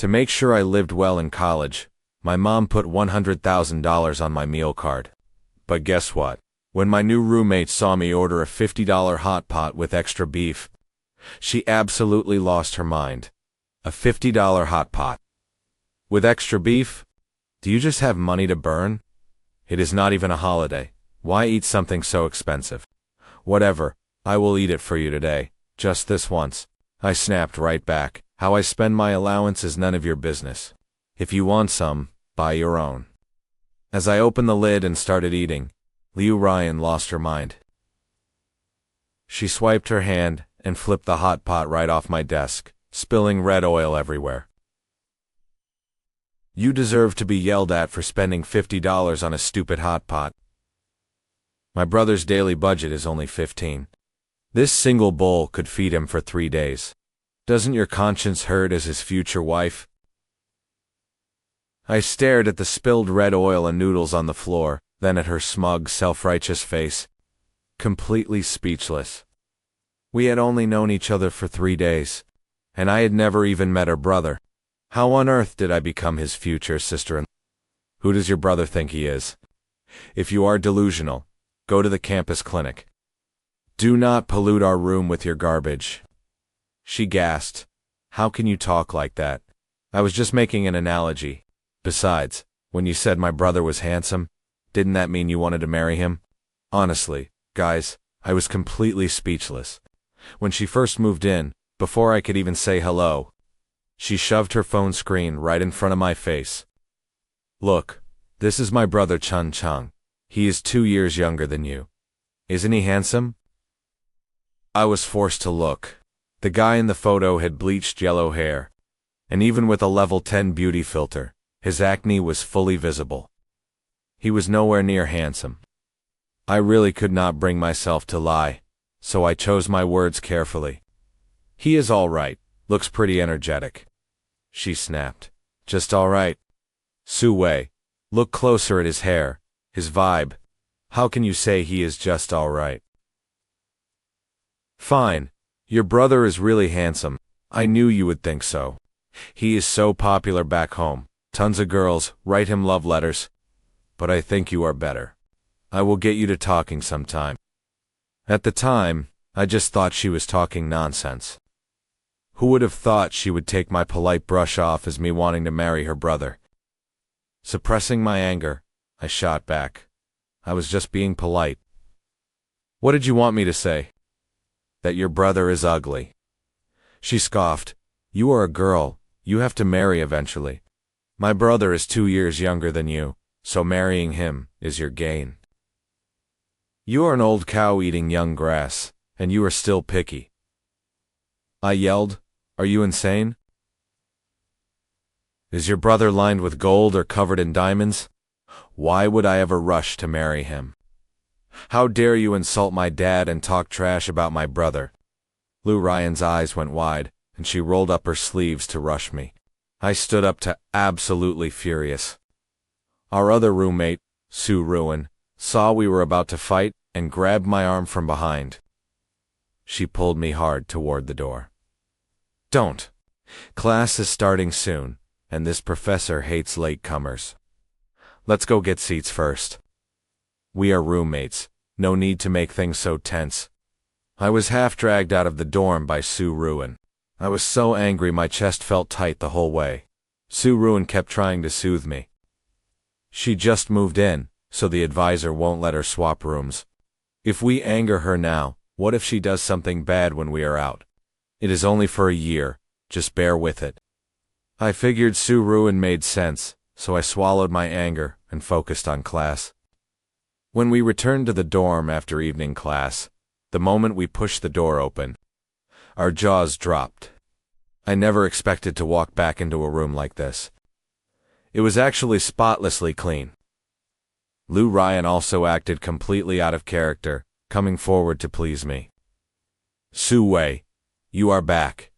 To make sure I lived well in college, my mom put $100,000 on my meal card. But guess what? When my new roommate saw me order a $50 hot pot with extra beef, she absolutely lost her mind. A $50 hot pot with extra beef? Do you just have money to burn? It is not even a holiday. Why eat something so expensive? Whatever, I will eat it for you today, just this once. I snapped right back. How I spend my allowance is none of your business. If you want some, buy your own. As I opened the lid and started eating, Liu Ruyan lost her mind. She swiped her hand and flipped the hot pot right off my desk, spilling red oil everywhere. You deserve to be yelled at for spending $50 on a stupid hot pot. My brother's daily budget is only $15. This single bowl could feed him for 3 days. Doesn't your conscience hurt as his future wife? I stared at the spilled red oil and noodles on the floor, then at her smug, self-righteous face, completely speechless. We had only known each other for 3 days, and I had never even met her brother. How on earth did I become his future sister-in-law? Who does your brother think he is? If you are delusional, go to the campus clinic. Do not pollute our room with your garbage. She gasped. How can you talk like that? I was just making an analogy. Besides, when you said my brother was handsome, didn't that mean you wanted to marry him? Honestly, guys, I was completely speechless. When she first moved in, before I could even say hello, she shoved her phone screen right in front of my face. Look, this is my brother Qiang. He is 2 years younger than you. Isn't he handsome? I was forced to look. The guy in the photo had bleached yellow hair, and even with a level 10 beauty filter, his acne was fully visible. He was nowhere near handsome. I really could not bring myself to lie, so I chose my words carefully. He is all right, looks pretty energetic. She snapped. Just all right. Su Wei, look closer at his hair, his vibe. How can you say he is just all right? Fine. Your brother is really handsome. I knew you would think so. He is so popular back home. Tons of girls write him love letters. But I think you are better. I will get you to talking sometime. At the time, I just thought she was talking nonsense. Who would have thought she would take my polite brush off as me wanting to marry her brother? Suppressing my anger, I shot back. I was just being polite. What did you want me to say? That your brother is ugly. She scoffed. You are a girl. You have to marry eventually. My brother is 2 years younger than you, so marrying him is your gain. You are an old cow eating young grass, and you are still picky. I yelled. Are you insane? Is your brother lined with gold or covered in diamonds? Why would I ever rush to marry him? How dare you insult my dad and talk trash about my brother? Liu Ruyan's eyes went wide, and she rolled up her sleeves to rush me. I stood up to absolutely furious. Our other roommate, Su Wei, saw we were about to fight and grabbed my arm from behind. She pulled me hard toward the door. Don't. Class is starting soon, and this professor hates latecomers. Let's go get seats first. We are roommates. No need to make things so tense. I was half dragged out of the dorm by Su Wei. I was so angry my chest felt tight the whole way. Su Wei kept trying to soothe me. She just moved in, so the advisor won't let her swap rooms. If we anger her now, what if she does something bad when we are out? It is only for a year, just bear with it. I figured Su Wei made sense, so I swallowed my anger and focused on class. When we returned to the dorm after evening class, the moment we pushed the door open, our jaws dropped. I never expected to walk back into a room like this. It was actually spotlessly clean. Liu Ruyan also acted completely out of character, coming forward to please me. Su Wei, you are back.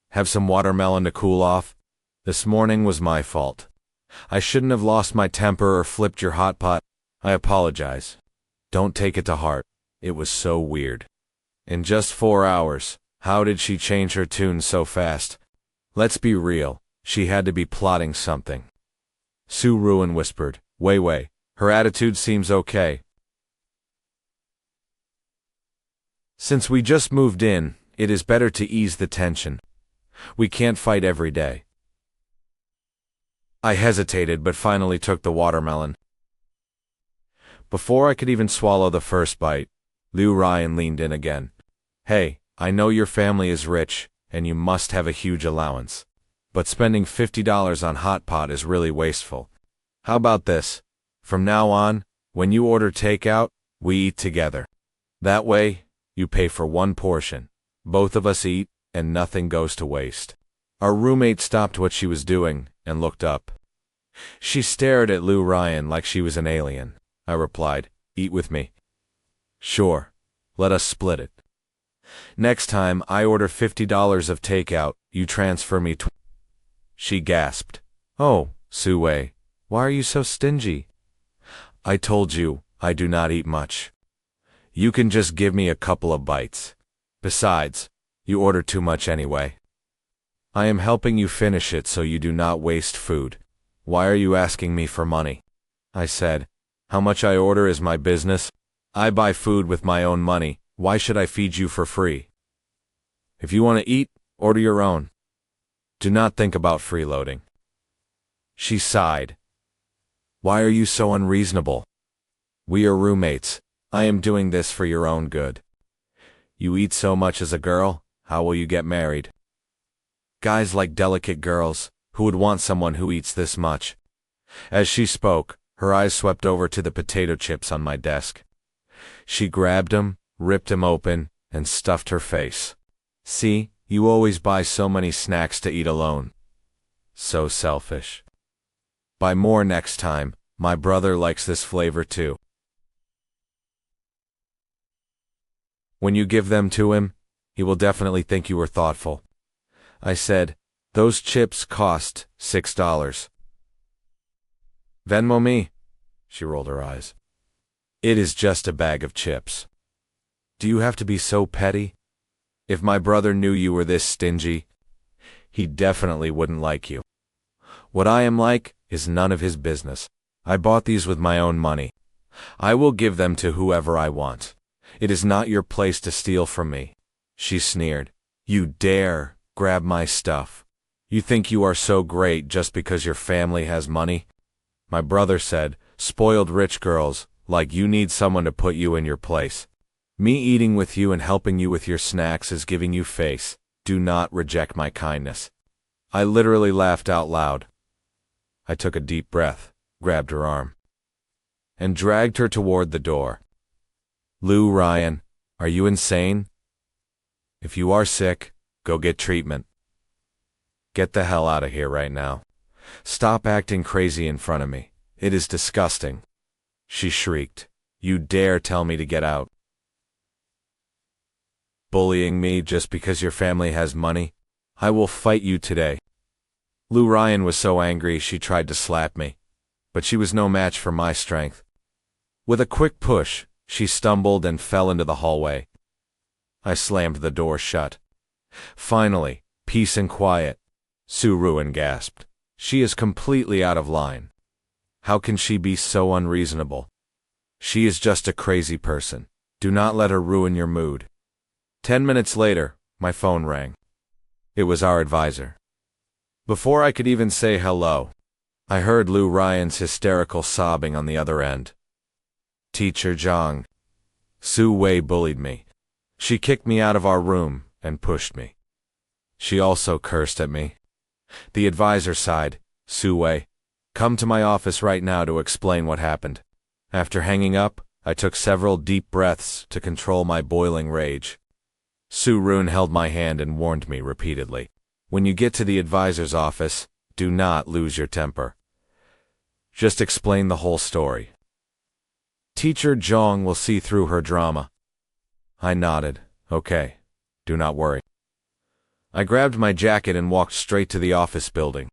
Have some watermelon to cool off? This morning was my fault. I shouldn't have lost my temper or flipped your hot pot. I apologize. Don't take it to heart. It was so weird. In just 4 hours, how did she change her tune so fast? Let's be real. She had to be plotting something. Su Ruyan whispered, Wei Wei, her attitude seems okay. Since we just moved in, it is better to ease the tension. We can't fight every day. I hesitated but finally took the watermelon. Before I could even swallow the first bite, Liu Ruyan leaned in again. Hey, I know your family is rich, and you must have a huge allowance. But spending $50 on hot pot is really wasteful. How about this? From now on, when you order takeout, we eat together. That way, you pay for one portion. Both of us eat, and nothing goes to waste. Our roommate stopped what she was doing and looked up. She stared at Liu Ruyan like she was an alien. I replied, Eat with me. Sure. Let us split it. Next time I order $50 of takeout, you transfer me She gasped. Oh, Su Wei, why are you so stingy? I told you, I do not eat much. You can just give me a couple of bites. Besides, you order too much anyway. I am helping you finish it so you do not waste food. Why are you asking me for money? I said, How much I order is my business. I buy food with my own money. Why should I feed you for free? If you want to eat, order your own. Do not think about freeloading. She sighed. Why are you so unreasonable? We are roommates. I am doing this for your own good. You eat so much as a girl, how will you get married? Guys like delicate girls, who would want someone who eats this much? As she spoke, her eyes swept over to the potato chips on my desk. She grabbed them, ripped them open, and stuffed her face. See, you always buy so many snacks to eat alone. So selfish. Buy more next time, my brother likes this flavor too. When you give them to him, he will definitely think you were thoughtful. I said, Those chips cost $6. Venmo me. She rolled her eyes. It is just a bag of chips. Do you have to be so petty? If my brother knew you were this stingy, he definitely wouldn't like you. What I am like is none of his business. I bought these with my own money. I will give them to whoever I want. It is not your place to steal from me. She sneered. You dare grab my stuff. You think you are so great just because your family has money? My brother said, spoiled rich girls, like you need someone to put you in your place. Me eating with you and helping you with your snacks is giving you face. Do not reject my kindness. I literally laughed out loud. I took a deep breath, grabbed her arm, and dragged her toward the door. Liu Ruyan, are you insane? If you are sick, go get treatment. Get the hell out of here right now. Stop acting crazy in front of me. It is disgusting. She shrieked. You dare tell me to get out? Bullying me just because your family has money? I will fight you today. Liu Ruyan was so angry she tried to slap me, but she was no match for my strength. With a quick push, she stumbled and fell into the hallway. I slammed the door shut. Finally, peace and quiet. Su Ruyan gasped. She is completely out of line. How can she be so unreasonable? She is just a crazy person. Do not let her ruin your mood. 10 minutes later, my phone rang. It was our advisor. Before I could even say hello, I heard Liu Ruyan's hysterical sobbing on the other end. Teacher Zhang. Su Wei bullied me. She kicked me out of our room and pushed me. She also cursed at me. The advisor sighed. Su Wei, come to my office right now to explain what happened. After hanging up, I took several deep breaths to control my boiling rage. Su Ruyan held my hand and warned me repeatedly. When you get to the advisor's office, do not lose your temper. Just explain the whole story. Teacher Zhang will see through her drama. I nodded. Okay, do not worry. I grabbed my jacket and walked straight to the office building.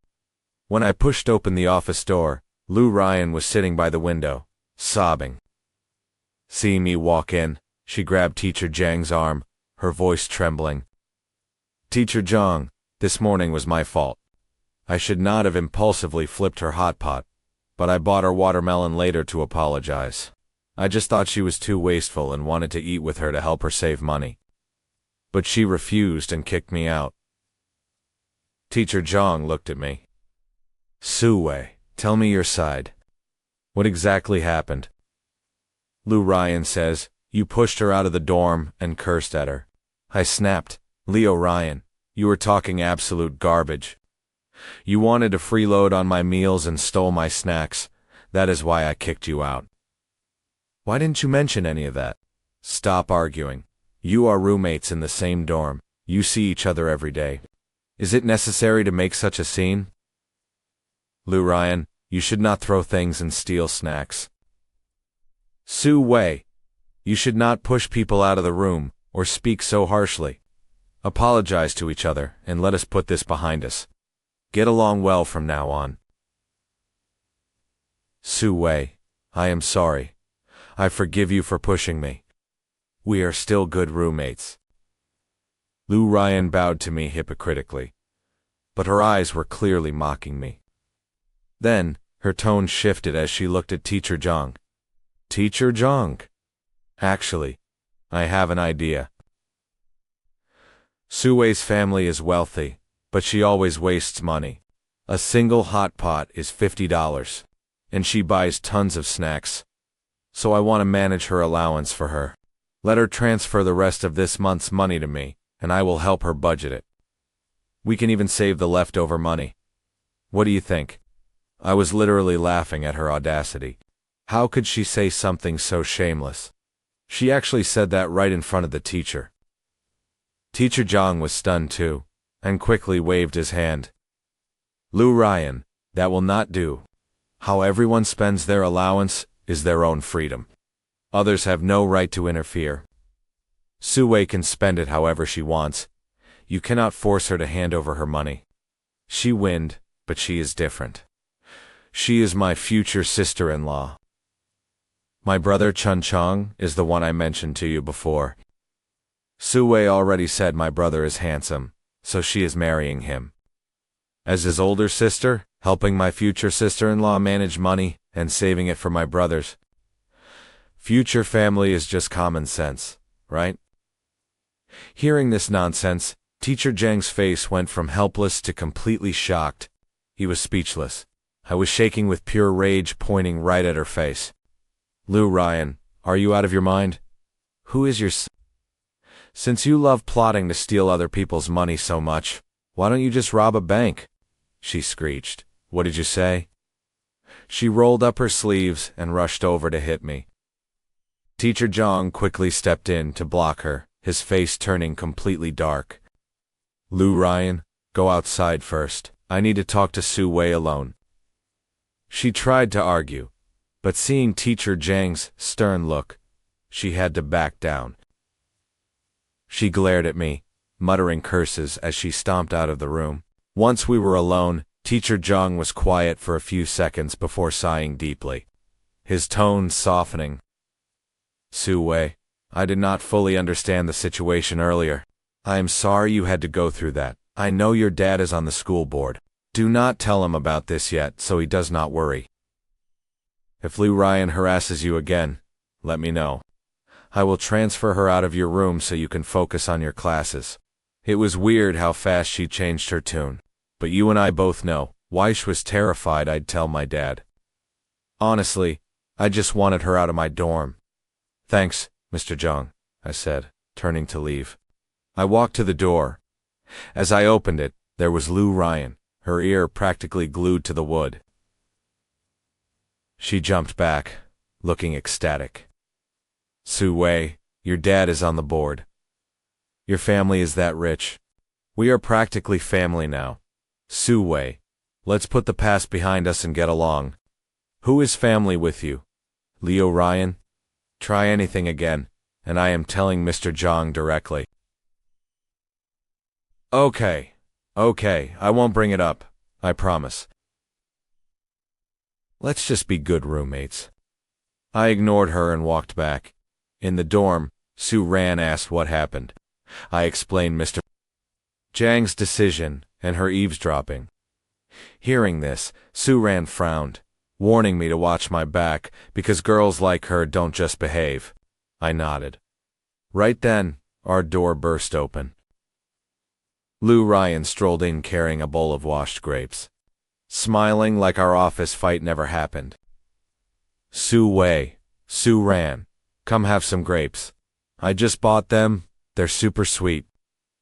When I pushed open the office door, Liu Ruyan was sitting by the window, sobbing. Seeing me walk in, she grabbed Teacher Zhang's arm, her voice trembling. Teacher Zhang, this morning was my fault. I should not have impulsively flipped her hot pot, but I bought her watermelon later to apologize. I just thought she was too wasteful and wanted to eat with her to help her save money. But she refused and kicked me out. Teacher Zhang looked at me. Su Wei, tell me your side. What exactly happened? Liu Ruyan says, you pushed her out of the dorm and cursed at her. I snapped, Liu Ruyan, you were talking absolute garbage. You wanted to freeload on my meals and stole my snacks. That is why I kicked you out. Why didn't you mention any of that? Stop arguing. You are roommates in the same dorm. You see each other every day. Is it necessary to make such a scene? Liu Ruyan, you should not throw things and steal snacks. Su Wei, you should not push people out of the room or speak so harshly. Apologize to each other and let us put this behind us. Get along well from now on. Su Wei, I am sorry. I forgive you for pushing me. We are still good roommates. Liu Ruyan bowed to me hypocritically, but her eyes were clearly mocking me. Then, her tone shifted as she looked at Teacher Zhang. Teacher Zhang. Actually, I have an idea. Su Wei's family is wealthy, but she always wastes money. A single hot pot is $50, and she buys tons of snacks. So I want to manage her allowance for her. Let her transfer the rest of this month's money to me, and I will help her budget it. We can even save the leftover money. What do you think? I was literally laughing at her audacity. How could she say something so shameless? She actually said that right in front of the teacher. Teacher Zhang was stunned too, and quickly waved his hand. Liu Ruyan, that will not do. How everyone spends their allowance is their own freedom. Others have no right to interfere. Su Wei can spend it however she wants. You cannot force her to hand over her money. She winned, but she is different. She is my future sister-in-law. My brother Chun Chong is the one I mentioned to you before. Su Wei already said my brother is handsome, so she is marrying him. As his older sister, helping my future sister-in-law manage money and saving it for my brothers. Future family is just common sense, right? Hearing this nonsense, Teacher Zhang's face went from helpless to completely shocked. He was speechless. I was shaking with pure rage, pointing right at her face. Liu Ruyan, are you out of your mind? Who is your Since you love plotting to steal other people's money so much, why don't you just rob a bank? She screeched. What did you say? She rolled up her sleeves and rushed over to hit me. Teacher Zhang quickly stepped in to block her, his face turning completely dark. Liu Ruyan, go outside first. I need to talk to Su Wei alone. She tried to argue, but seeing Teacher Zhang's stern look, she had to back down. She glared at me, muttering curses as she stomped out of the room. Once we were alone, Teacher Zhang was quiet for a few seconds before sighing deeply, his tone softening. Su Wei, I did not fully understand the situation earlier. I am sorry you had to go through that. I know your dad is on the school board. Do not tell him about this yet so he does not worry. If Liu Ruyan harasses you again, let me know. I will transfer her out of your room so you can focus on your classes. It was weird how fast she changed her tune, but you and I both know, Weish was terrified I'd tell my dad. Honestly, I just wanted her out of my dorm. Thanks, Mr. Zhang, I said, turning to leave. I walked to the door. As I opened it, there was Liu Ruyan, her ear practically glued to the wood. She jumped back, looking ecstatic. Su Wei, your dad is on the board. Your family is that rich. We are practically family now. Su Wei, let's put the past behind us and get along. Who is family with you? Liu Ruyan? Try anything again, and I am telling Mr. Zhang directly. Okay, I won't bring it up, I promise. Let's just be good roommates. I ignored her and walked back. In the dorm, Su Ran asked what happened. I explained Mr. Zhang's decision and her eavesdropping. Hearing this, Su Ran frowned, warning me to watch my back because girls like her don't just behave. I nodded. Right then, our door burst open. Liu Ruyan strolled in carrying a bowl of washed grapes, smiling like our office fight never happened. Su Wei, Su Ran, come have some grapes. I just bought them, they're super sweet.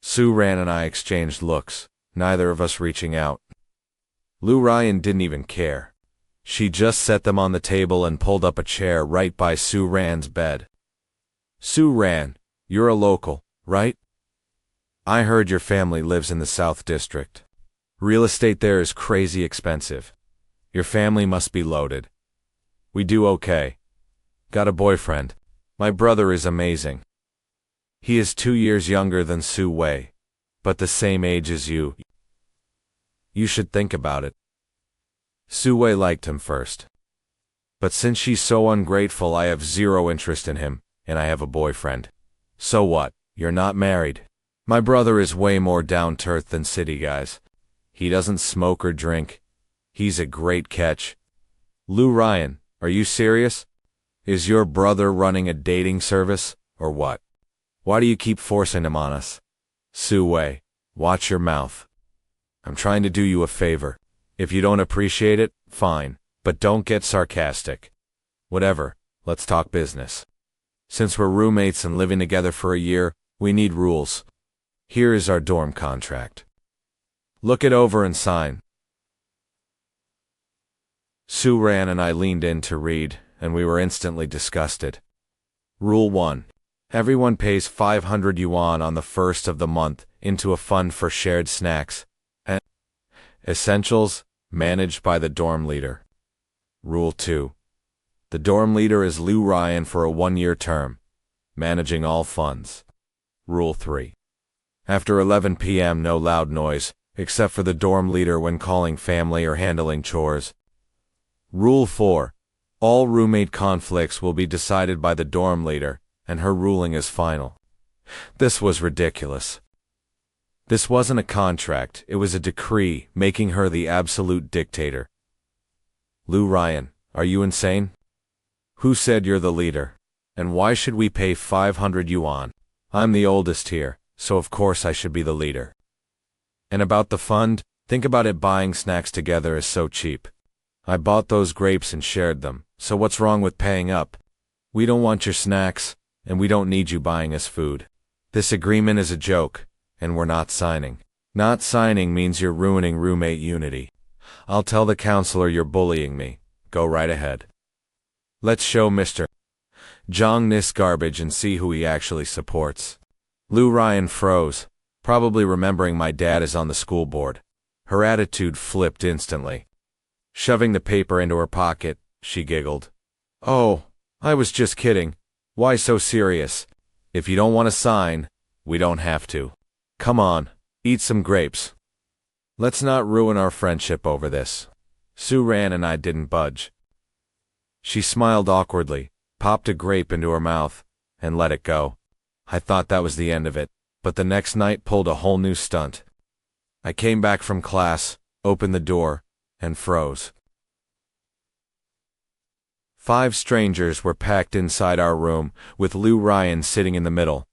Su Ran and I exchanged looks, neither of us reaching out. Liu Ruyan didn't even care. She just set them on the table and pulled up a chair right by Su Ran's bed. Su Ran, you're a local, right? I heard your family lives in the South District. Real estate there is crazy expensive. Your family must be loaded. We do okay. Got a boyfriend. My brother is amazing. He is 2 years younger than Su Wei, but the same age as you. You should think about it. Su Wei liked him first. But since she's so ungrateful, I have zero interest in him, and I have a boyfriend. So what? You're not married. My brother is way more down-to-earth than city guys. He doesn't smoke or drink. He's a great catch. Liu Ruyan, are you serious? Is your brother running a dating service, or what? Why do you keep forcing him on us? Su Wei, watch your mouth. I'm trying to do you a favor. If you don't appreciate it, fine, but don't get sarcastic. Whatever, let's talk business. Since we're roommates and living together for a year, we need rules. Here is our dorm contract. Look it over and sign. Su Ran and I leaned in to read, and we were instantly disgusted. Rule 1. Everyone pays 500 yuan on the first of the month into a fund for shared snacks and essentials managed by the dorm leader. Rule 2. The dorm leader is Liu Ruyan for a 1-year term, managing all funds. Rule 3. After 11 p.m. no loud noise, except for the dorm leader when calling family or handling chores. Rule 4. All roommate conflicts will be decided by the dorm leader, and her ruling is final. This was ridiculous. This wasn't a contract, it was a decree, making her the absolute dictator. Liu Ruyan, are you insane? Who said you're the leader? And why should we pay 500 yuan? I'm the oldest here, so of course I should be the leader. And about the fund, think about it, buying snacks together is so cheap. I bought those grapes and shared them, so what's wrong with paying up? We don't want your snacks, and we don't need you buying us food. This agreement is a joke, and we're not signing. Not signing means you're ruining roommate unity. I'll tell the counselor you're bullying me. Go right ahead. Let's show Mr. Zhang this garbage and see who he actually supports. Liu Ruyan froze, probably remembering my dad is on the school board. Her attitude flipped instantly. Shoving the paper into her pocket, she giggled. Oh, I was just kidding. Why so serious? If you don't want to sign, we don't have to. Come on, eat some grapes. Let's not ruin our friendship over this. Su Ran and I didn't budge. She smiled awkwardly, popped a grape into her mouth, and let it go. I thought that was the end of it, but the next night pulled a whole new stunt. I came back from class, opened the door, and froze. 5 strangers were packed inside our room, with Liu Ruyan sitting in the middle,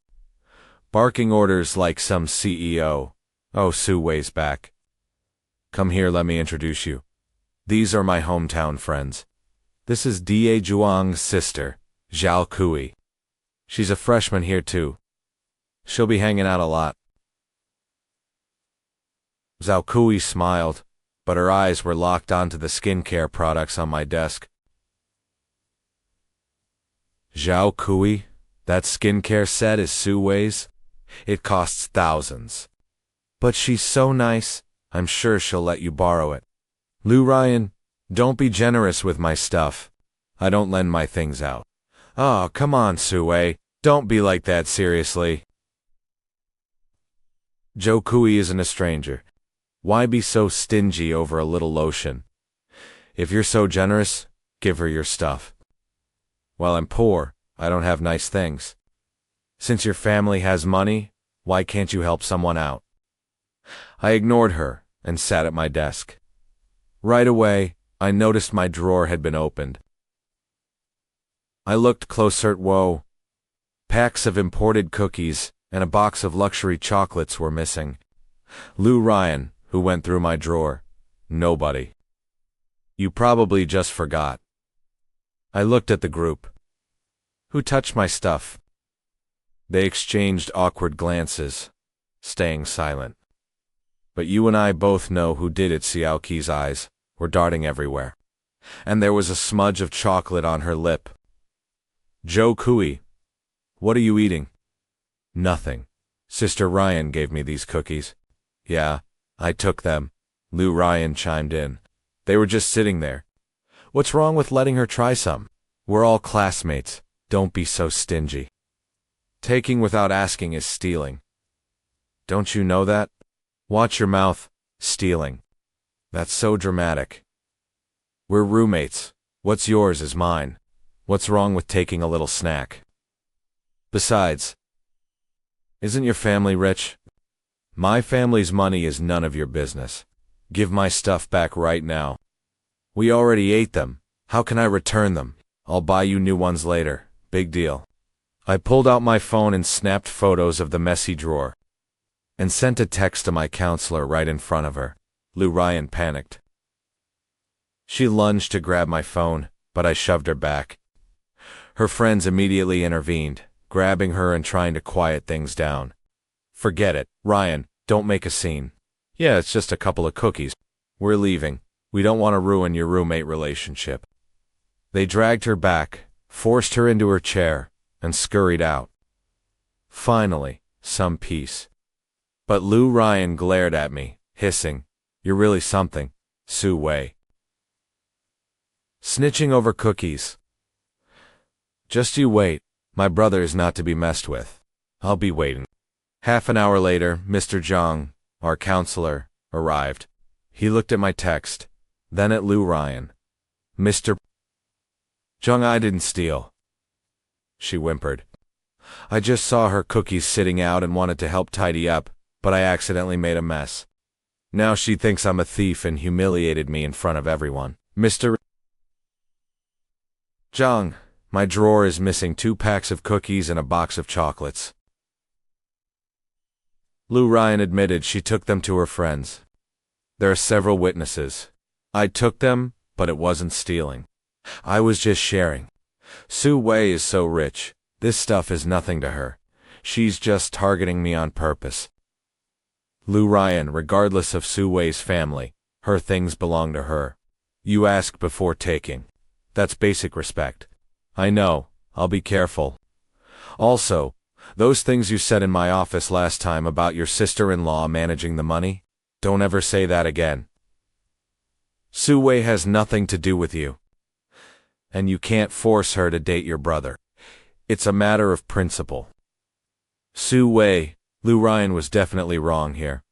barking orders like some CEO. Oh, Su Wei's back. Come here, let me introduce you. These are my hometown friends. This is Da Zhuang's sister, Zhao Kui. She's a freshman here too. She'll be hanging out a lot. Zhao Kui smiled, but her eyes were locked onto the skincare products on my desk. Zhao Kui? That skincare set is Su Wei's? It costs thousands. But she's so nice, I'm sure she'll let you borrow it. Liu Ruyan, don't be generous with my stuff. I don't lend my things out. Oh, come on, Su Wei. Don't be like that, seriously. Zhao Kui isn't a stranger. Why be so stingy over a little lotion? If you're so generous, give her your stuff. While I'm poor, I don't have nice things. Since your family has money, why can't you help someone out? I ignored her and sat at my desk. Right away, I noticed my drawer had been opened. I looked closer. Whoa. Packs of imported cookies and a box of luxury chocolates were missing. Liu Ruyan, who went through my drawer? Nobody. You probably just forgot. I looked at the group. Who touched my stuff? They exchanged awkward glances, staying silent. But you and I both know who did it. Xiaoqi's eyes were darting everywhere, and there was a smudge of chocolate on her lip. Zhou Kui, what are you eating? Nothing. Sister Ruyan gave me these cookies. Yeah, I took them. Liu Ruyan chimed in. They were just sitting there. What's wrong with letting her try some? We're all classmates. Don't be so stingy. Taking without asking is stealing. Don't you know that? Watch your mouth. Stealing. That's so dramatic. We're roommates. What's yours is mine. What's wrong with taking a little snack? Besides, isn't your family rich? My family's money is none of your business. Give my stuff back right now. We already ate them. How can I return them? I'll buy you new ones later. Big deal. I pulled out my phone and snapped photos of the messy drawer and sent a text to my counselor right in front of her. Liu Ruyan panicked. She lunged to grab my phone, but I shoved her back. Her friends immediately intervened, grabbing her and trying to quiet things down. Forget it, Ruyan, don't make a scene. Yeah, it's just a couple of cookies. We're leaving. We don't want to ruin your roommate relationship. They dragged her back, forced her into her chair, and scurried out. Finally, some peace. But Liu Ruyan glared at me, hissing, "You're really something, Su Wei. Snitching over cookies. Just you wait, my brother is not to be messed with. I'll be waiting." Half an hour later, Mr. Qiang, our counselor, arrived. He looked at my text, then at Liu Ruyan. "Mr. Qiang, I didn't steal," she whimpered. "I just saw her cookies sitting out and wanted to help tidy up, but I accidentally made a mess. Now she thinks I'm a thief and humiliated me in front of everyone. Mr. Qiang, my drawer is missing 2 packs of cookies and a box of chocolates." Liu Ruyan admitted she took them to her friends. There are several witnesses. I took them, but it wasn't stealing. I was just sharing. Su Wei is so rich. This stuff is nothing to her. She's just targeting me on purpose. Liu Ruyan, regardless of Su Wei's family, her things belong to her. You ask before taking. That's basic respect. I know. I'll be careful. Also, those things you said in my office last time about your sister-in-law managing the money, don't ever say that again. Su Wei has nothing to do with you. And you can't force her to date your brother. It's a matter of principle. Su Wei, Liu Ruyan was definitely wrong here.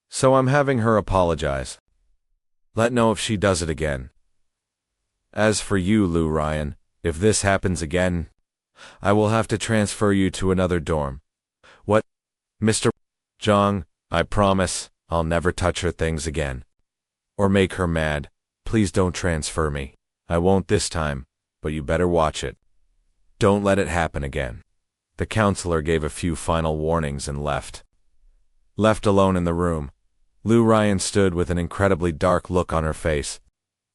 So I'm having her apologize. Let know if she does it again. As for you, Liu Ruyan, if this happens again, I will have to transfer you to another dorm. What? Mr. Qiang, I promise I'll never touch her things again. Or make her mad. Please don't transfer me. I won't this time, but you better watch it. Don't let it happen again. The counselor gave a few final warnings and left. Left alone in the room, Liu Ruyan stood with an incredibly dark look on her face.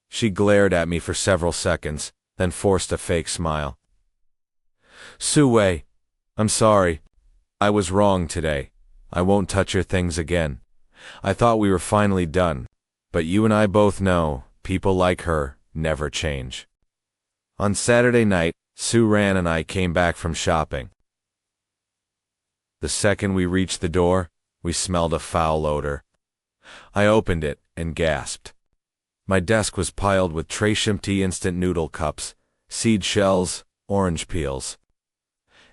She glared at me for several seconds, then forced a fake smile. Su Wei, I'm sorry. I was wrong today. I won't touch your things again. I thought we were finally done, but you and I both know people like her never change. On Saturday night, Su Ran and I came back from shopping. The second we reached the door, we smelled a foul odor. I opened it and gasped. My desk was piled with empty instant noodle cups, seed shells, orange peels,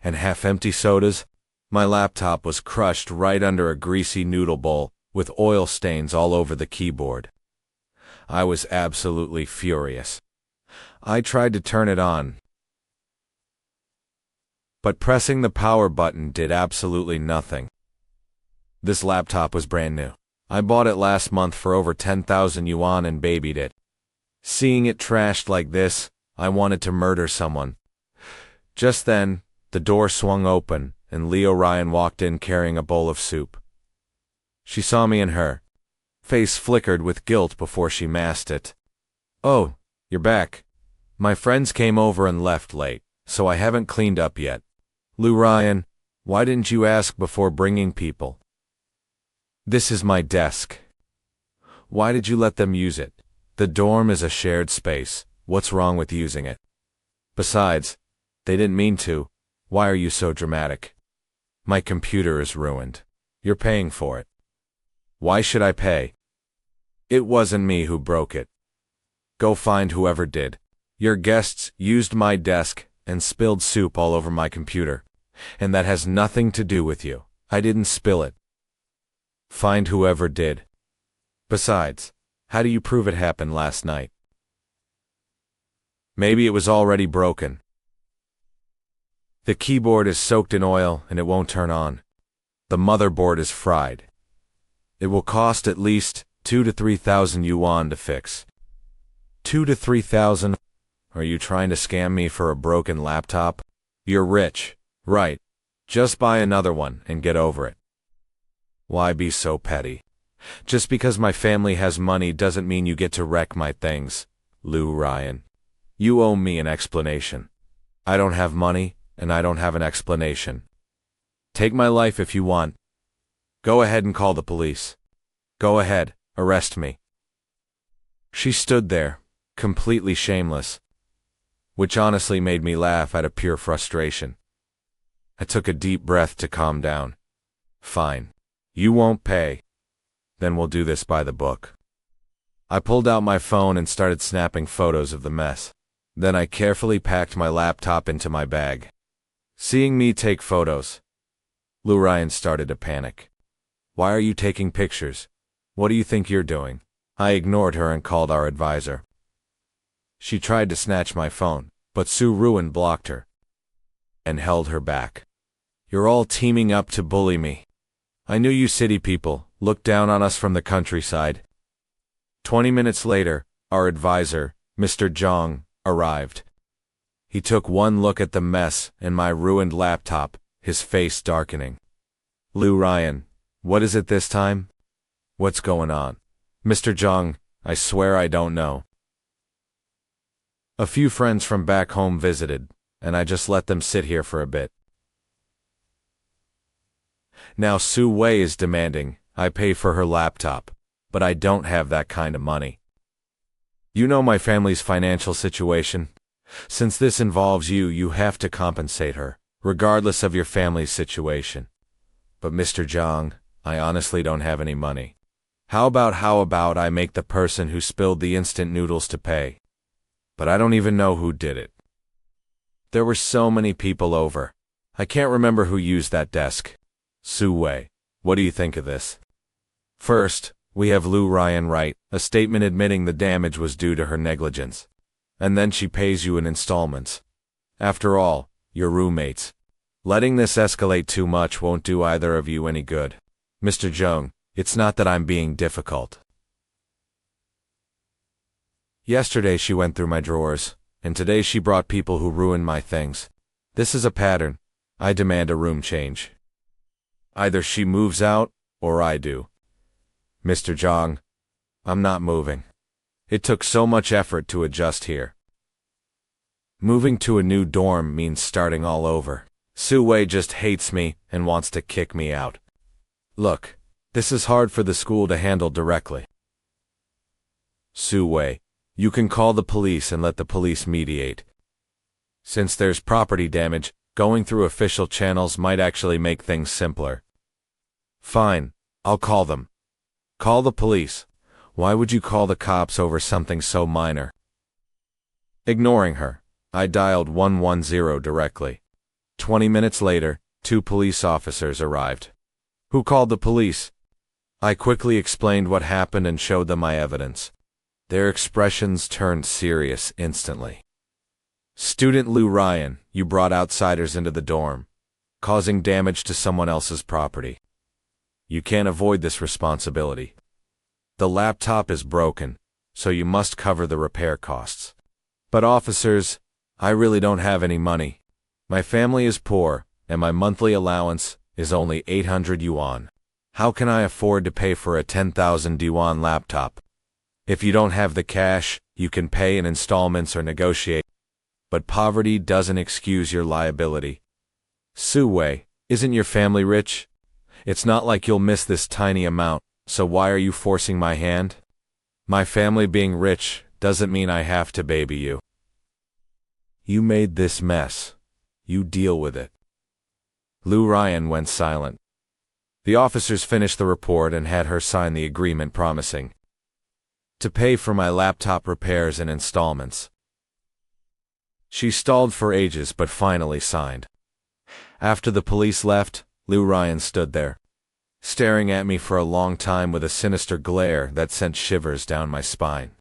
and half-empty sodas. My laptop was crushed right under a greasy noodle bowl, with oil stains all over the keyboard. I was absolutely furious. I tried to turn it on, but pressing the power button did absolutely nothing. This laptop was brand new. I bought it last month for over 10,000 yuan and babied it. Seeing it trashed like this, I wanted to murder someone. Just then, the door swung open, and Liu Ruyan walked in carrying a bowl of soup. She saw me and her face flickered with guilt before she masked it. "Oh, you're back. My friends came over and left late, so I haven't cleaned up yet." "Liu Ruyan, why didn't you ask before bringing people?" "This is my desk." "Why did you let them use it? The dorm is a shared space. What's wrong with using it? Besides, they didn't mean to. Why are you so dramatic?" "My computer is ruined. You're paying for it." "Why should I pay? It wasn't me who broke it. Go find whoever did. Your guests used my desk and spilled soup all over my computer, and that has nothing to do with you. I didn't spill it. Find whoever did. Besides, how do you prove it happened last night? Maybe it was already broken. The keyboard is soaked in oil and it won't turn on. The motherboard is fried. It will cost at least 2,000 to 3,000 yuan to fix. 2,000 to 3,000? Are you trying to scam me for a broken laptop? You're rich, right? Just buy another one and get over it. Why be so petty? Just because my family has money doesn't mean you get to wreck my things, Liu Ruyan. You owe me an explanation. I don't have money, and I don't have an explanation. Take my life if you want. Go ahead and call the police. Go ahead, arrest me. She stood there, completely shameless, which honestly made me laugh out of pure frustration. I took a deep breath to calm down. Fine. You won't pay. Then we'll do this by the book. I pulled out my phone and started snapping photos of the mess. Then I carefully packed my laptop into my bag. Seeing me take photos, Liu Ruyan started to panic. Why are you taking pictures? What do you think you're doing? I ignored her and called our advisor. She tried to snatch my phone, but Su Wei blocked her and held her back. You're all teaming up to bully me. I knew you city people looked down on us from the countryside. 20 minutes later, our advisor, Mr. Qiang, arrived. He took one look at the mess and my ruined laptop, his face darkening. Liu Ruyan, what is it this time? What's going on? Mr. Qiang, I swear I don't know. A few friends from back home visited, and I just let them sit here for a bit. Now Su Wei is demanding I pay for her laptop, but I don't have that kind of money. You know my family's financial situation. Since this involves you, you have to compensate her, regardless of your family's situation. But Mr. Qiang, I honestly don't have any money. How about I make the person who spilled the instant noodles to pay? But I don't even know who did it. There were so many people over. I can't remember who used that desk. Su Wei, what do you think of this? First, we have Liu Ruyan write a statement admitting the damage was due to her negligence. And then she pays you in installments. After all, you're roommates. Letting this escalate too much won't do either of you any good. Mr. Qiang, it's not that I'm being difficult. Yesterday she went through my drawers, and today she brought people who ruined my things. This is a pattern. I demand a room change. Either she moves out, or I do. Mr. Qiang, I'm not moving. It took so much effort to adjust here. Moving to a new dorm means starting all over. Su Wei just hates me and wants to kick me out. Look, this is hard for the school to handle directly. Su Wei, you can call the police and let the police mediate. Since there's property damage, going through official channels might actually make things simpler. Fine, I'll call them. Call the police. Why would you call the cops over something so minor? Ignoring her, I dialed 110 directly. 20 minutes later, 2 police officers arrived. Who called the police? I quickly explained what happened and showed them my evidence. Their expressions turned serious instantly. Student Liu Ruyan, you brought outsiders into the dorm, causing damage to someone else's property. You can't avoid this responsibility. The laptop is broken, so you must cover the repair costs. But officers, I really don't have any money. My family is poor, and my monthly allowance is only 800 yuan. How can I afford to pay for a 10,000 yuan laptop? If you don't have the cash, you can pay in installments or negotiate. But poverty doesn't excuse your liability. Su Wei, isn't your family rich? It's not like you'll miss this tiny amount, so why are you forcing my hand? My family being rich doesn't mean I have to baby you. You made this mess. You deal with it. Liu Ruyan went silent. The officers finished the report and had her sign the agreement promising to pay for my laptop repairs in installments. She stalled for ages but finally signed. After the police left, Liu Ruyan stood there, staring at me for a long time with a sinister glare that sent shivers down my spine.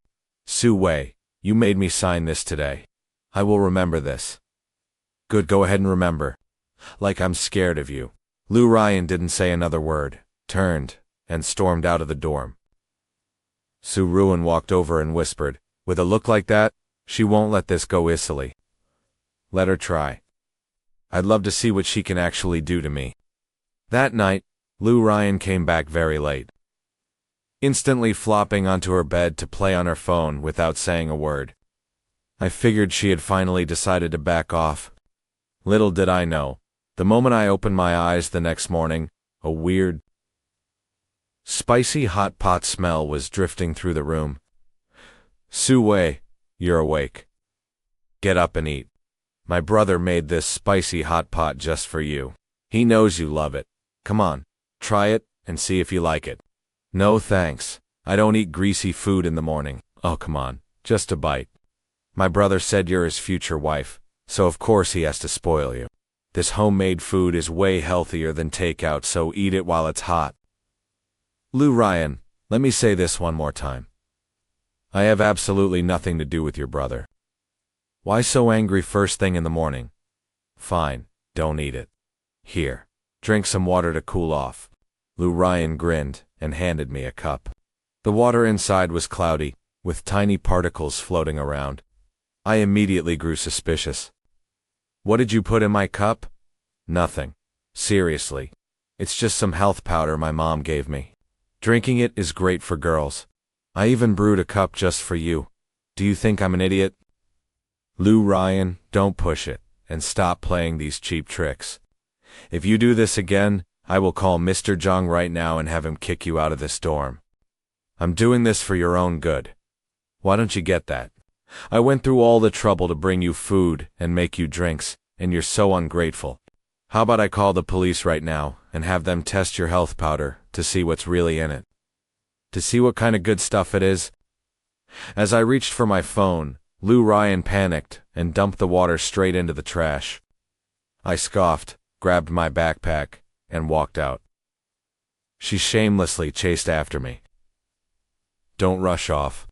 Su Wei, you made me sign this today. I will remember this. Good, go ahead and remember. Like I'm scared of you. Liu Ruyan didn't say another word, turned, and stormed out of the dorm. Su Ruyan walked over and whispered, with a look like that, she won't let this go easily. Let her try. I'd love to see what she can actually do to me. That night, Liu Ruyan came back very late, instantly flopping onto her bed to play on her phone without saying a word. I figured she had finally decided to back off. Little did I know, the moment I opened my eyes the next morning, a weird, spicy hot pot smell was drifting through the room. Su Wei, you're awake. Get up and eat. My brother made this spicy hot pot just for you. He knows you love it. Come on, try it and see if you like it. No thanks. I don't eat greasy food in the morning. Oh, come on, just a bite. My brother said you're his future wife, so of course he has to spoil you. This homemade food is way healthier than takeout, so eat it while it's hot. Liu Ruyan, let me say this one more time. I have absolutely nothing to do with your brother. Why so angry first thing in the morning? Fine, don't eat it. Here, drink some water to cool off. Liu Ruyan grinned and handed me a cup. The water inside was cloudy, with tiny particles floating around. I immediately grew suspicious. What did you put in my cup? Nothing. Seriously. It's just some health powder my mom gave me. Drinking it is great for girls. I even brewed a cup just for you. Do you think I'm an idiot? Liu Ruyan, don't push it, and stop playing these cheap tricks. If you do this again, I will call Mr. Zhang right now and have him kick you out of this dorm. I'm doing this for your own good. Why don't you get that? I went through all the trouble to bring you food and make you drinks, and you're so ungrateful. How about I call the police right now and have them test your health powder to see what's really in it? To see what kind of good stuff it is? As I reached for my phone, Liu Ruyan panicked and dumped the water straight into the trash. I scoffed, grabbed my backpack, and walked out. She shamelessly chased after me. Don't rush off.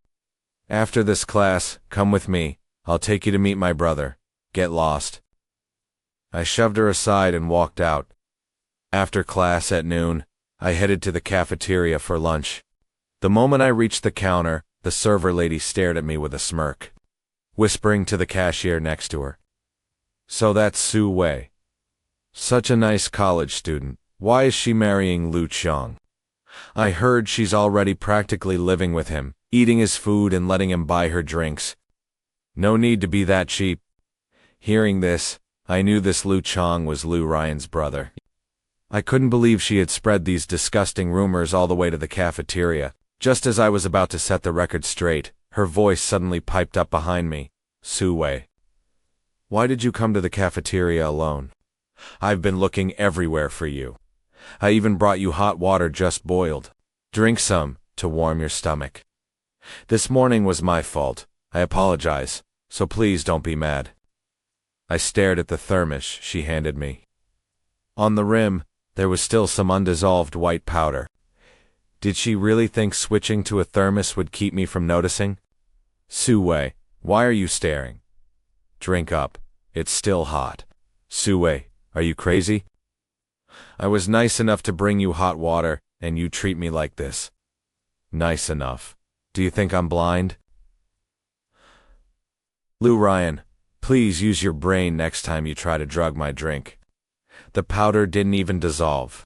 After this class, come with me. I'll take you to meet my brother. Get lost. I shoved her aside and walked out. After class at noon, I headed to the cafeteria for lunch. The moment I reached the counter, the server lady stared at me with a smirk, whispering to the cashier next to her. So that's Su Wei. Such a nice college student. Why is she marrying Liu Qiang? I heard she's already practically living with him, eating his food and letting him buy her drinks. No need to be that cheap. Hearing this, I knew this Liu Qiang was Liu Ruyan's brother. I couldn't believe she had spread these disgusting rumors all the way to the cafeteria. Just as I was about to set the record straight, her voice suddenly piped up behind me. Su Wei. Why did you come to the cafeteria alone? I've been looking everywhere for you. I even brought you hot water just boiled. Drink some, to warm your stomach. This morning was my fault. I apologize, so please don't be mad. I stared at the thermos she handed me. On the rim, there was still some undissolved white powder. Did she really think switching to a thermos would keep me from noticing? Su Wei, why are you staring? Drink up. It's still hot. Su Wei, are you crazy? I was nice enough to bring you hot water, and you treat me like this. Nice enough. Do you think I'm blind? Liu Ruyan, please use your brain next time you try to drug my drink. The powder didn't even dissolve.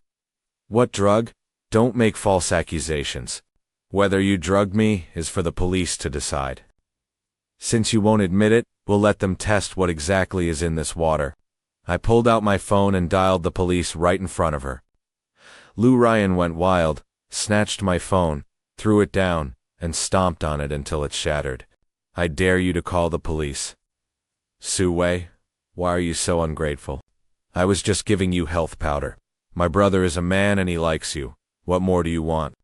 What drug? Don't make false accusations. Whether you drugged me is for the police to decide. Since you won't admit it, we'll let them test what exactly is in this water. I pulled out my phone and dialed the police right in front of her. Liu Ruyan went wild, snatched my phone, threw it down, and stomped on it until it shattered. I dare you to call the police. Su Wei, why are you so ungrateful? I was just giving you health powder. My brother is a man and he likes you. What more do you want?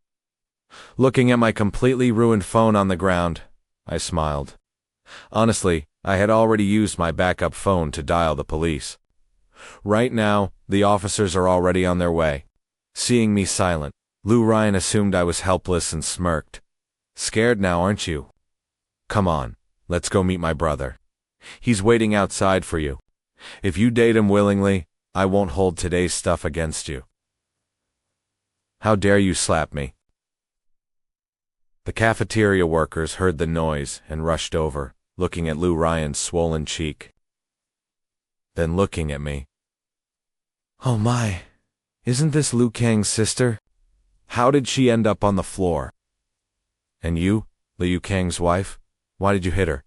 Looking at my completely ruined phone on the ground, I smiled. Honestly, I had already used my backup phone to dial the police. Right now, the officers are already on their way. Seeing me silent, Liu Ruyan assumed I was helpless and smirked. Scared now, aren't you? Come on, let's go meet my brother. He's waiting outside for you. If you date him willingly, I won't hold today's stuff against you. How dare you slap me? The cafeteria workers heard the noise and rushed over, looking at Liu Ruyan's swollen cheek. Then looking at me. Oh my, isn't this Liu Qiang's sister? How did she end up on the floor? And you, Liu Qiang's wife? Why did you hit her?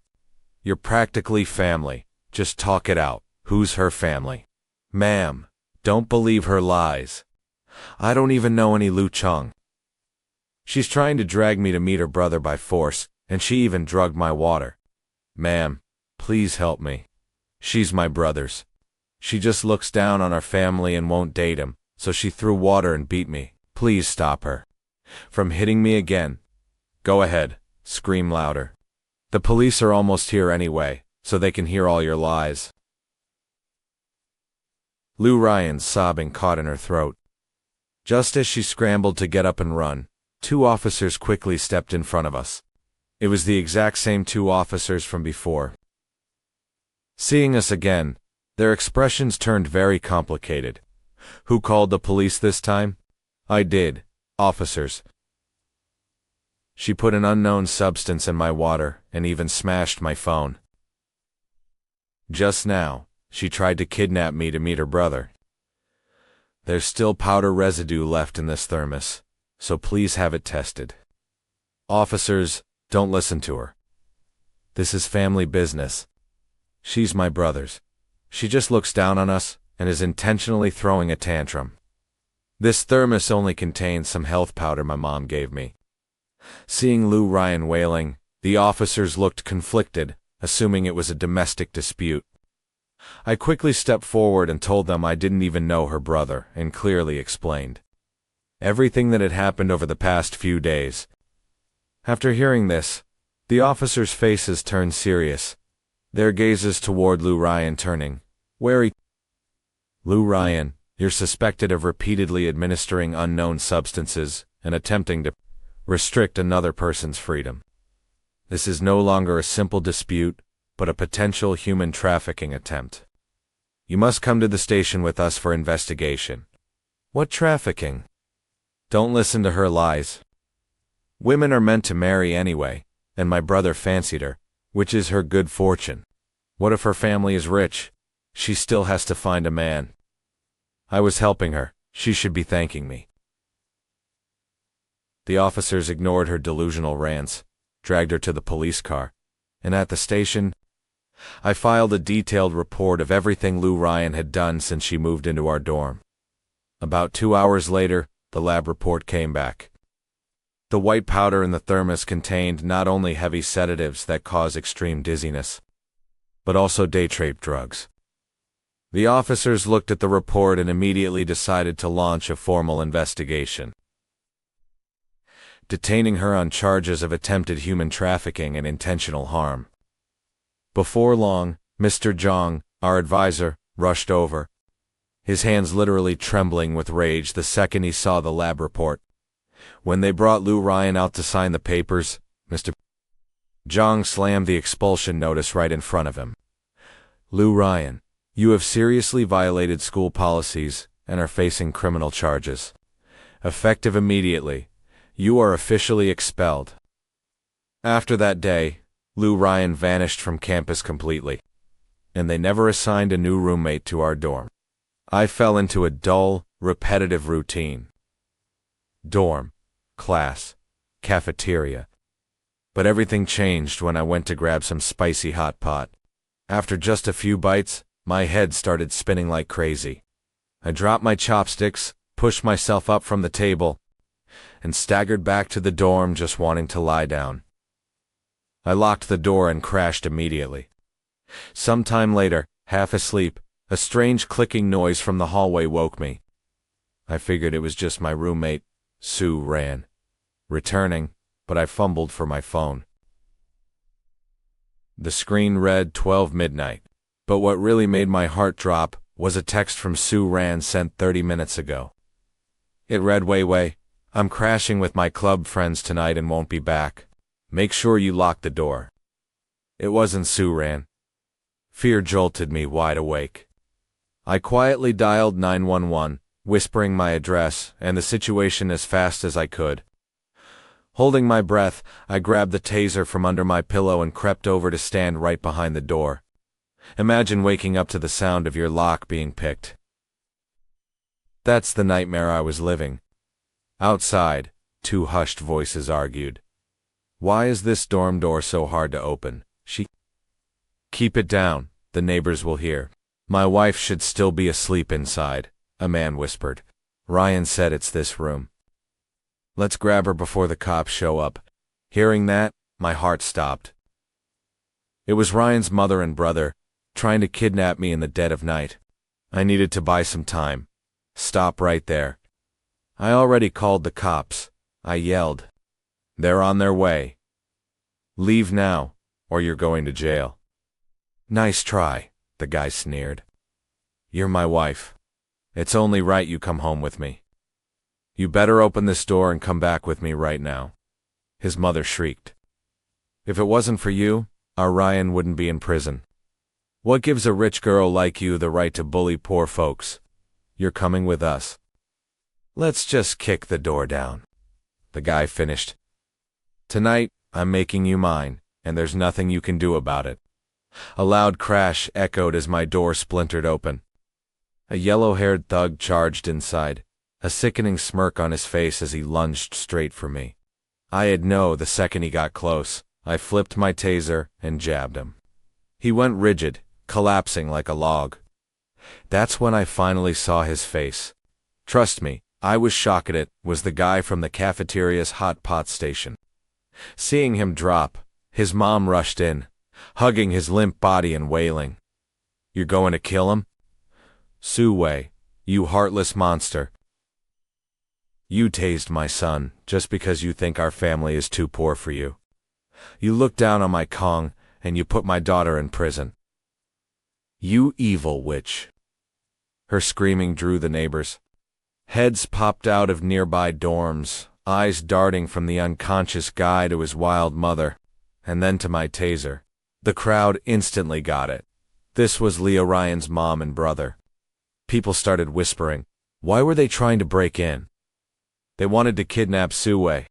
You're practically family. Just talk it out. Who's her family? Ma'am, don't believe her lies. I don't even know any Liu Qiang. She's trying to drag me to meet her brother by force, and she even drugged my water. Ma'am, please help me. She's my brother's. She just looks down on our family and won't date him, so she threw water and beat me. Please stop her from hitting me again. Go ahead, scream louder. The police are almost here anyway, so they can hear all your lies. Liu Ruyan's sobbing caught in her throat. Just as she scrambled to get up and run, 2 officers quickly stepped in front of us. It was the exact same 2 officers from before. Seeing us again, their expressions turned very complicated. Who called the police this time? I did, officers. She put an unknown substance in my water and even smashed my phone. Just now, she tried to kidnap me to meet her brother. There's still powder residue left in this thermos, so please have it tested. Officers, don't listen to her. This is family business. She's my brother's. She just looks down on us and is intentionally throwing a tantrum. This thermos only contains some health powder my mom gave me. Seeing Liu Ruyan wailing, the officers looked conflicted, assuming it was a domestic dispute. I quickly stepped forward and told them I didn't even know her brother, and clearly explained everything that had happened over the past few days. After hearing this, the officers' faces turned serious, their gazes toward Liu Ruyan turning wary. Liu Ruyan, you're suspected of repeatedly administering unknown substances and attempting to restrict another person's freedom. This is no longer a simple dispute, but a potential human trafficking attempt. You must come to the station with us for investigation. What trafficking? Don't listen to her lies. Women are meant to marry anyway, and my brother fancied her, which is her good fortune. What if her family is rich? She still has to find a man. I was helping her. She should be thanking me. The officers ignored her delusional rants, dragged her to the police car, and at the station, I filed a detailed report of everything Liu Ruyan had done since she moved into our dorm. About 2 hours later, the lab report came back. The white powder in the thermos contained not only heavy sedatives that cause extreme dizziness, but also day-trade drugs. The officers looked at the report and immediately decided to launch a formal investigation, detaining her on charges of attempted human trafficking and intentional harm. Before long, Mr. Zhang, our advisor, rushed over, his hands literally trembling with rage the second he saw the lab report. When they brought Liu Ruyan out to sign the papers, Mr. Zhang slammed the expulsion notice right in front of him. Liu Ruyan, you have seriously violated school policies and are facing criminal charges. Effective immediately. You are officially expelled. After that day, Liu Ruyan vanished from campus completely, and they never assigned a new roommate to our dorm. I fell into a dull, repetitive routine. Dorm, class, cafeteria. But everything changed when I went to grab some spicy hot pot. After just a few bites, my head started spinning like crazy. I dropped my chopsticks, pushed myself up from the table, and staggered back to the dorm just wanting to lie down. I locked the door and crashed immediately. Sometime later, half asleep, a strange clicking noise from the hallway woke me. I figured it was just my roommate, Su Wei, returning, but I fumbled for my phone. The screen read 12 midnight, but what really made my heart drop was a text from Su Wei sent 30 minutes ago. It read, Wei, I'm crashing with my club friends tonight and won't be back. Make sure you lock the door. It wasn't Su Wei. Fear jolted me wide awake. I quietly dialed 911, whispering my address and the situation as fast as I could. Holding my breath, I grabbed the taser from under my pillow and crept over to stand right behind the door. Imagine waking up to the sound of your lock being picked. That's the nightmare I was living. Outside, two hushed voices argued. Why is this dorm door so hard to open? Keep it down, the neighbors will hear. My wife should still be asleep inside, a man whispered. Ruyan said it's this room. Let's grab her before the cops show up. Hearing that, my heart stopped. It was Ruyan's mother and brother, trying to kidnap me in the dead of night. I needed to buy some time. Stop right there. I already called the cops, I yelled. They're on their way. Leave now, or you're going to jail. Nice try, the guy sneered. You're my wife. It's only right you come home with me. You better open this door and come back with me right now. His mother shrieked. If it wasn't for you, our Ruyan wouldn't be in prison. What gives a rich girl like you the right to bully poor folks? You're coming with us. Let's just kick the door down. The guy finished. Tonight, I'm making you mine, and there's nothing you can do about it. A loud crash echoed as my door splintered open. A yellow-haired thug charged inside, a sickening smirk on his face as he lunged straight for me. I'd know the second he got close. I flipped my taser and jabbed him. He went rigid, collapsing like a log. That's when I finally saw his face. Trust me, I was shocked. It was the guy from the cafeteria's hot pot station. Seeing him drop, his mom rushed in, hugging his limp body and wailing. You're going to kill him? Su Wei, you heartless monster. You tased my son just because you think our family is too poor for you. You looked down on my Kong and you put my daughter in prison. You evil witch. Her screaming drew the neighbors. Heads popped out of nearby dorms, eyes darting from the unconscious guy to his wild mother, and then to my taser. The crowd instantly got it. This was Liu Ruyan's mom and brother. People started whispering. Why were they trying to break in? They wanted to kidnap Su Wei.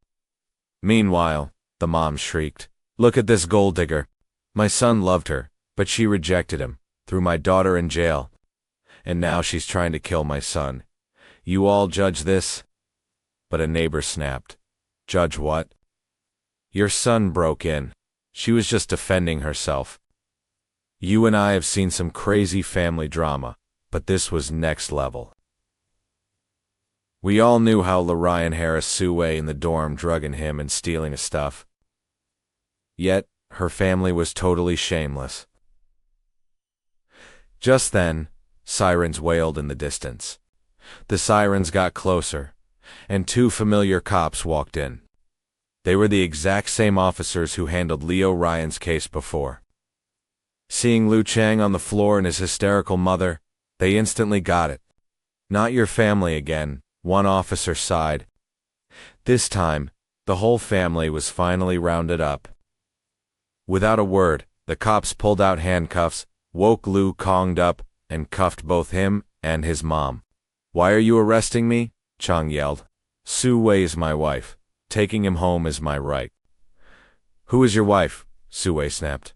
Meanwhile, the mom shrieked, Look at this gold digger. My son loved her, but she rejected him, threw my daughter in jail. And now she's trying to kill my son. You all judge this? But a neighbor snapped. Judge what? Your son broke in. She was just defending herself. You and I have seen some crazy family drama, but this was next level. We all knew how Liu Ruyan harassed Su Wei in the dorm, drugging him and stealing his stuff. Yet, her family was totally shameless. Just then, sirens wailed in the distance. The sirens got closer, and two familiar cops walked in. They were the exact same officers who handled Liu Ruyan's case before. Seeing Liu Qiang on the floor and his hysterical mother, they instantly got it. Not your family again, one officer sighed. This time, the whole family was finally rounded up. Without a word, the cops pulled out handcuffs, woke Liu Qiang up, and cuffed both him and his mom. Why are you arresting me? Qiang yelled. Su Wei is my wife. Taking him home is my right. Who is your wife? Su Wei snapped.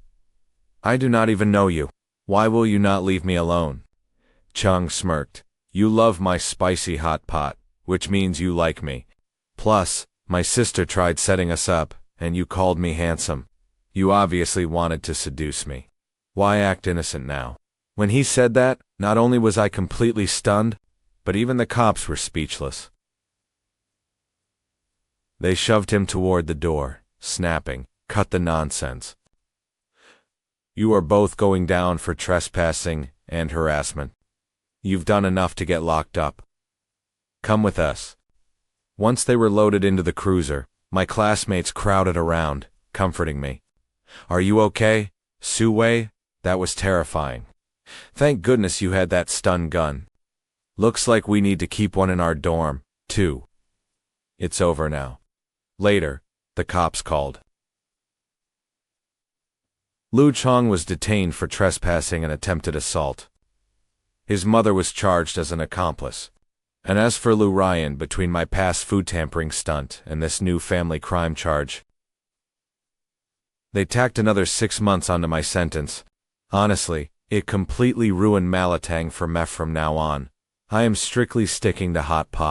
I do not even know you. Why will you not leave me alone? Qiang smirked. You love my spicy hot pot, which means you like me. Plus, my sister tried setting us up, and you called me handsome. You obviously wanted to seduce me. Why act innocent now? When he said that, not only was I completely stunned, but even the cops were speechless. They shoved him toward the door, snapping, "Cut the nonsense. You are both going down for trespassing and harassment. You've done enough to get locked up. Come with us." Once they were loaded into the cruiser, my classmates crowded around, comforting me. Are you okay, Su Wei? That was terrifying. Thank goodness you had that stun gun. Looks like we need to keep one in our dorm, too. It's over now. Later, the cops called. Liu Qiang was detained for trespassing and attempted assault. His mother was charged as an accomplice. And as for Liu Ruyan, between my past food tampering stunt and this new family crime charge, they tacked another 6 months onto my sentence. Honestly, it completely ruined Malatang for me from now on. I am strictly sticking to hot pot.